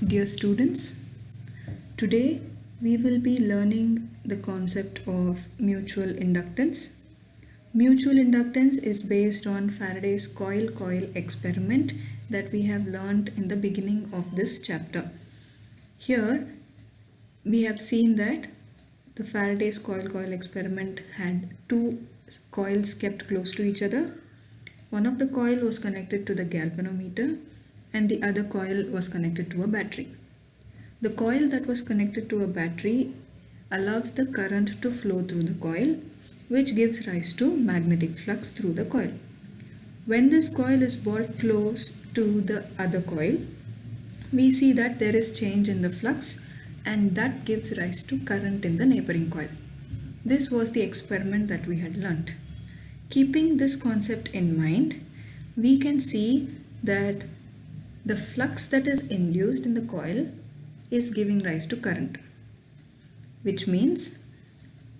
Dear students, today we will be learning the concept of mutual inductance. Mutual inductance is based on Faraday's coil-coil experiment that we have learned in the beginning of this chapter. Here we have seen that the Faraday's coil-coil experiment had two coils kept close to each other. One of the coil was connected to the galvanometer and the other coil was connected to a battery. The coil that was connected to a battery allows the current to flow through the coil, which gives rise to magnetic flux through the coil. When this coil is brought close to the other coil, we see that there is change in the flux and that gives rise to current in the neighboring coil. This was the experiment that we had learnt. Keeping this concept in mind, we can see that the flux that is induced in the coil is giving rise to current, which means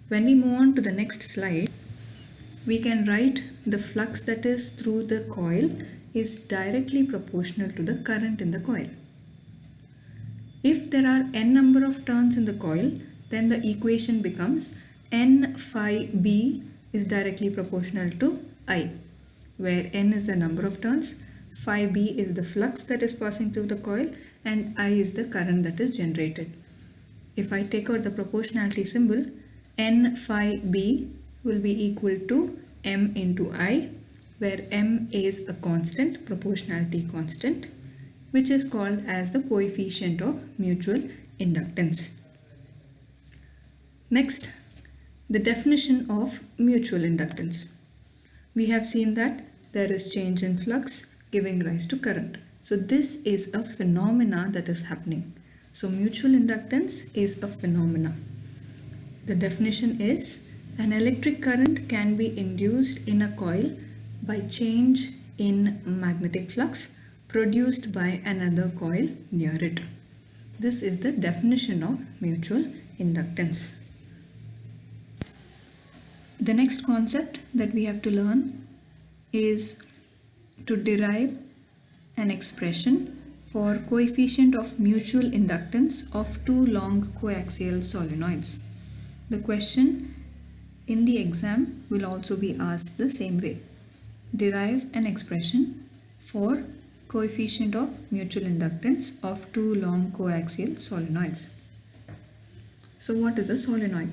when we move on to the next slide, we can write the flux that is through the coil is directly proportional to the current in the coil. If there are n number of turns in the coil, then the equation becomes n phi b is directly proportional to I, where n is the number of turns, phi b is the flux that is passing through the coil, and I is the current that is generated. If I take out the proportionality symbol, n phi b will be equal to m into I, where m is a constant, proportionality constant, which is called as the coefficient of mutual inductance. Next, the definition of mutual inductance. We have seen that there is change in flux giving rise to current. So this is a phenomena that is happening. So mutual inductance is a phenomena. The definition is an electric current can be induced in a coil by change in magnetic flux produced by another coil near it. This is the definition of mutual inductance. The next concept that we have to learn is to derive an expression for coefficient of mutual inductance of two long coaxial solenoids. The question in the exam will also be asked the same way. Derive an expression for coefficient of mutual inductance of two long coaxial solenoids. So what is a solenoid?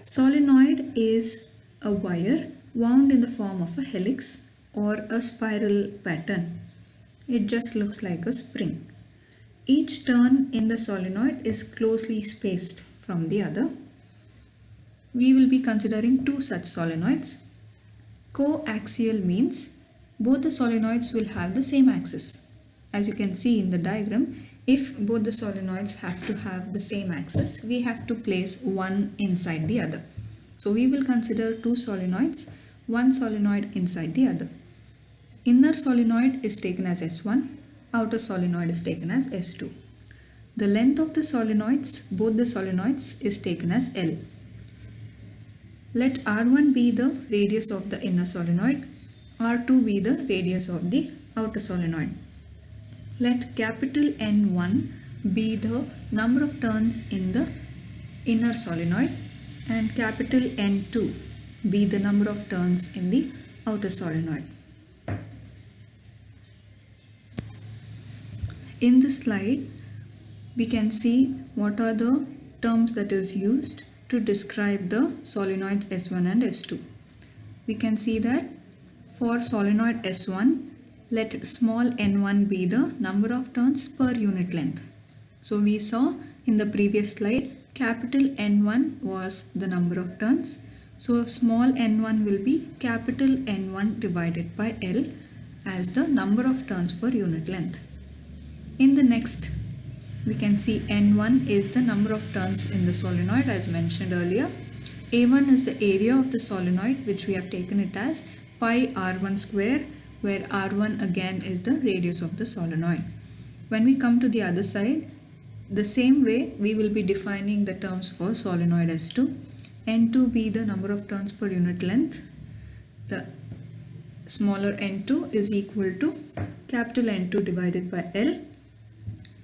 Solenoid is a wire wound in the form of a helix or a spiral pattern. It just looks like a spring. Each turn in the solenoid is closely spaced from the other. We will be considering two such solenoids. Coaxial means both the solenoids will have the same axis. As you can see in the diagram, if both the solenoids have to have the same axis, we have to place one inside the other. So we will consider two solenoids, one solenoid inside the other. Inner solenoid is taken as S1, outer solenoid is taken as S2. The length of the solenoids, both the solenoids, is taken as L. Let R1 be the radius of the inner solenoid, R2 be the radius of the outer solenoid. Let capital N1 be the number of turns in the inner solenoid and capital N2 be the number of turns in the outer solenoid. In this slide, we can see what are the terms that is used to describe the solenoids S1 and S2. We can see that for solenoid S1, let small n1 be the number of turns per unit length. So we saw in the previous slide, capital N1 was the number of turns. So small n1 will be capital N1 divided by L as the number of turns per unit length. In the next, we can see N1 is the number of turns in the solenoid as mentioned earlier. A1 is the area of the solenoid, which we have taken it as pi R1 square, where R1 again is the radius of the solenoid. When we come to the other side, the same way we will be defining the terms for solenoid S2. N2 be the number of turns per unit length. The smaller n2 is equal to capital N2 divided by L.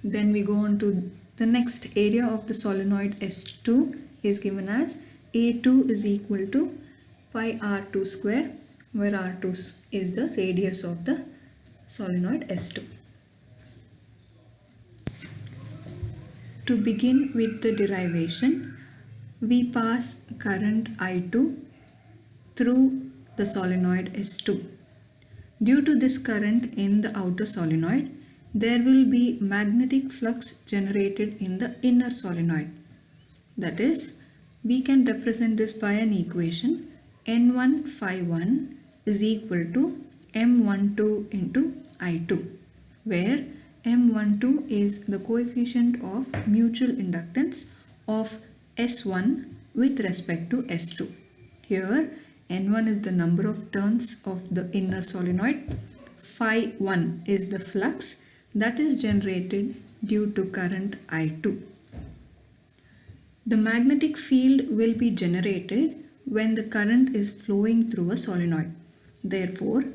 Then we go on to the next area of the solenoid S2 is given as A2 is equal to pi R2 square, where R2 is the radius of the solenoid S2. To begin with the derivation, we pass current I2 through the solenoid S2. Due to this current in the outer solenoid, there will be magnetic flux generated in the inner solenoid. That is, we can represent this by an equation. N1 phi 1 is equal to M12 into I2, where M12 is the coefficient of mutual inductance of S1 with respect to S2. Here N1 is the number of turns of the inner solenoid. Phi 1 is the flux that is generated due to current I2. The magnetic field will be generated when the current is flowing through a solenoid. Therefore,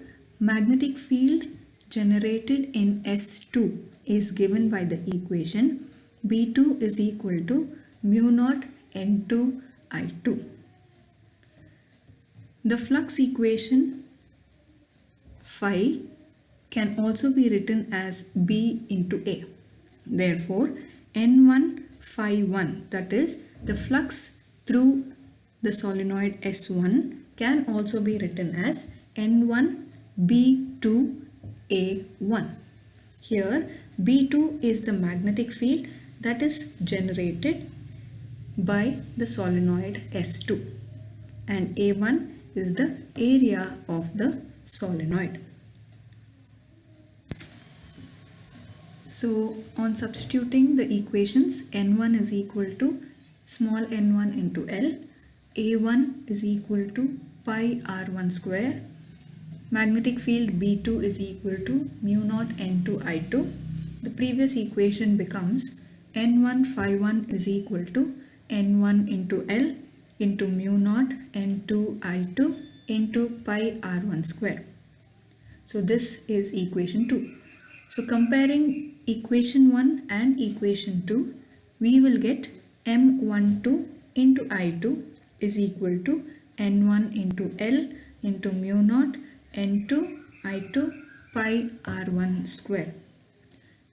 magnetic field generated in S2 is given by the equation B2 is equal to mu naught N2 I2. The flux equation phi can also be written as B into A. Therefore, N1 phi 1, that is the flux through the solenoid S1, can also be written as N1 B2 A1. Here B2 is the magnetic field that is generated by the solenoid S2, and A1 is the area of the solenoid. So on substituting the equations, N1 is equal to small n1 into L, A1 is equal to pi R1 square, magnetic field B2 is equal to mu naught N2 I2. The previous equation becomes N1 phi 1 is equal to N1 into L into mu naught N2 I2 into pi R1 square. So this is equation 2. So comparing equation 1 and equation 2, we will get M12 into I2 is equal to N1 into L into mu naught N2 I2 pi R1 square.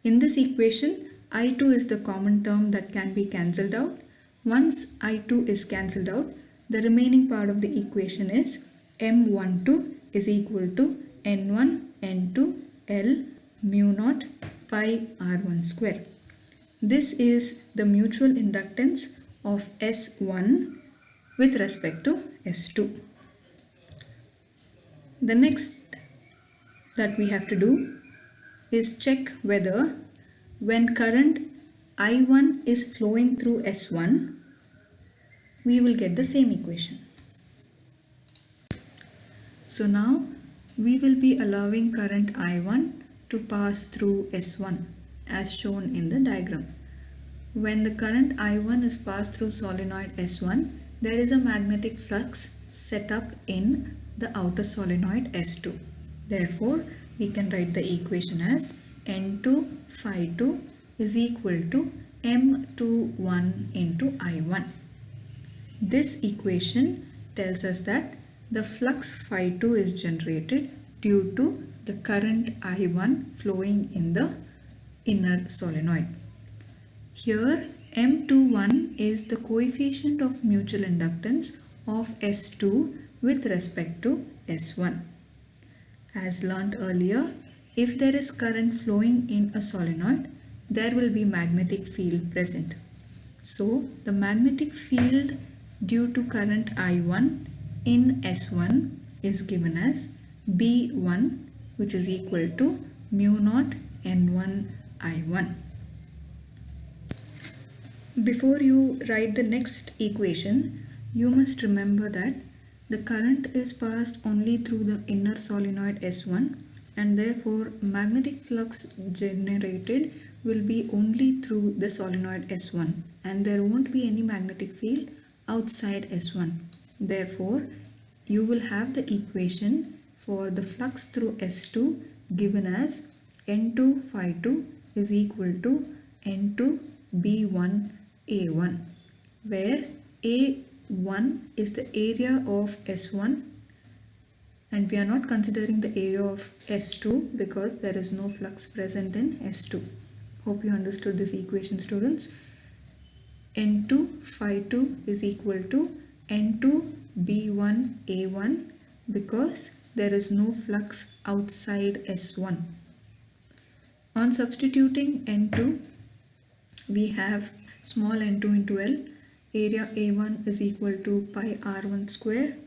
In this equation, I2 is the common term that can be cancelled out. Once I2 is cancelled out, the remaining part of the equation is M12 is equal to N1 N2 L mu naught pi R1 square. This is the mutual inductance of S1 with respect to S2. The next that we have to do is check whether when current I1 is flowing through S1, we will get the same equation. So now we will be allowing current I1 to pass through S1 as shown in the diagram. When the current I1 is passed through solenoid S1, there is a magnetic flux set up in the outer solenoid S2. Therefore, we can write the equation as N2 phi 2 is equal to M21 into I1. This equation tells us that the flux phi 2 is generated due to the current I1 flowing in the inner solenoid. Here M21 is the coefficient of mutual inductance of S2 with respect to S1. As learnt earlier, if there is current flowing in a solenoid, there will be magnetic field present. So the magnetic field due to current I1 in S1 is given as B1, which is equal to mu naught N1 I1. Before you write the next equation, you must remember that the current is passed only through the inner solenoid S1, and therefore magnetic flux generated will be only through the solenoid S1, and there won't be any magnetic field outside S1. Therefore, you will have the equation for the flux through S2 given as N2 phi 2 is equal to N2 B1 A1, where A1 is the area of S1 and we are not considering the area of S2 because there is no flux present in S2. Hope you understood this equation, students. N2 phi 2 is equal to N2 B1 A1 because there is no flux outside S1. On substituting N2, we have small n2 into L. Area A1 is equal to pi R1 square.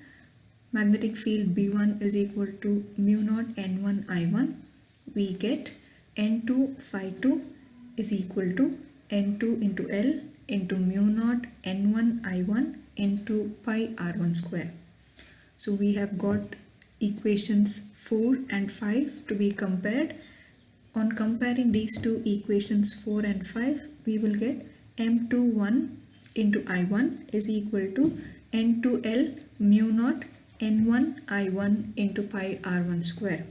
Magnetic field B1 is equal to mu naught N1 I1. We get N2 phi 2 is equal to N2 into L into mu naught N1 I1 into pi R1 square. So we have got equations 4 and 5 to be compared. On comparing these two equations 4 and 5, we will get M21 into I1 is equal to N2L mu naught N1 I1 into pi R1 square.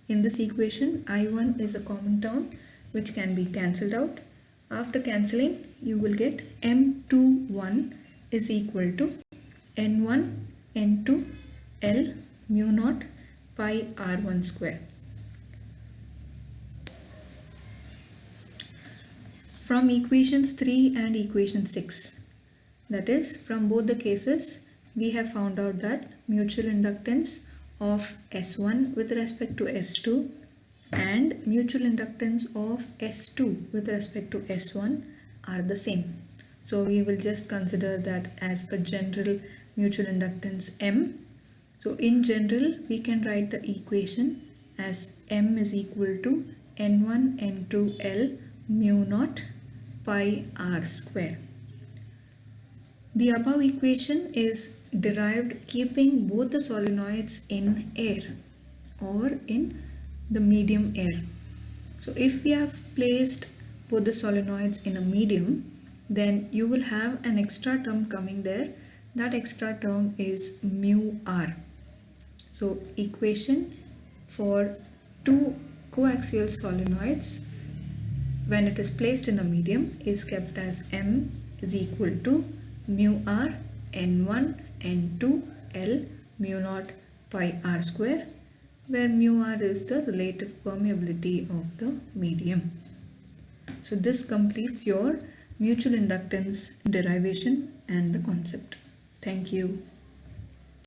In this equation, I1 is a common term which can be cancelled out. After cancelling, you will get M21 is equal to N1 N2 L mu naught pi R1 square. From equations 3 and equation 6, that is, from both the cases, we have found out that mutual inductance of S1 with respect to S2 and mutual inductance of S2 with respect to S1 are the same. So we will just consider that as a general mutual inductance M. So in general, we can write the equation as M is equal to N1 N2 L mu naught pi R square. The above equation is derived keeping both the solenoids in air or in the medium air. So if we have placed both the solenoids in a medium, then you will have an extra term coming there. That extra term is mu R. So equation for two coaxial solenoids when it is placed in a medium is kept as M is equal to mu R N1 N2 L mu naught pi R square, where mu R is the relative permeability of the medium. So this completes your mutual inductance derivation and the concept. Thank you.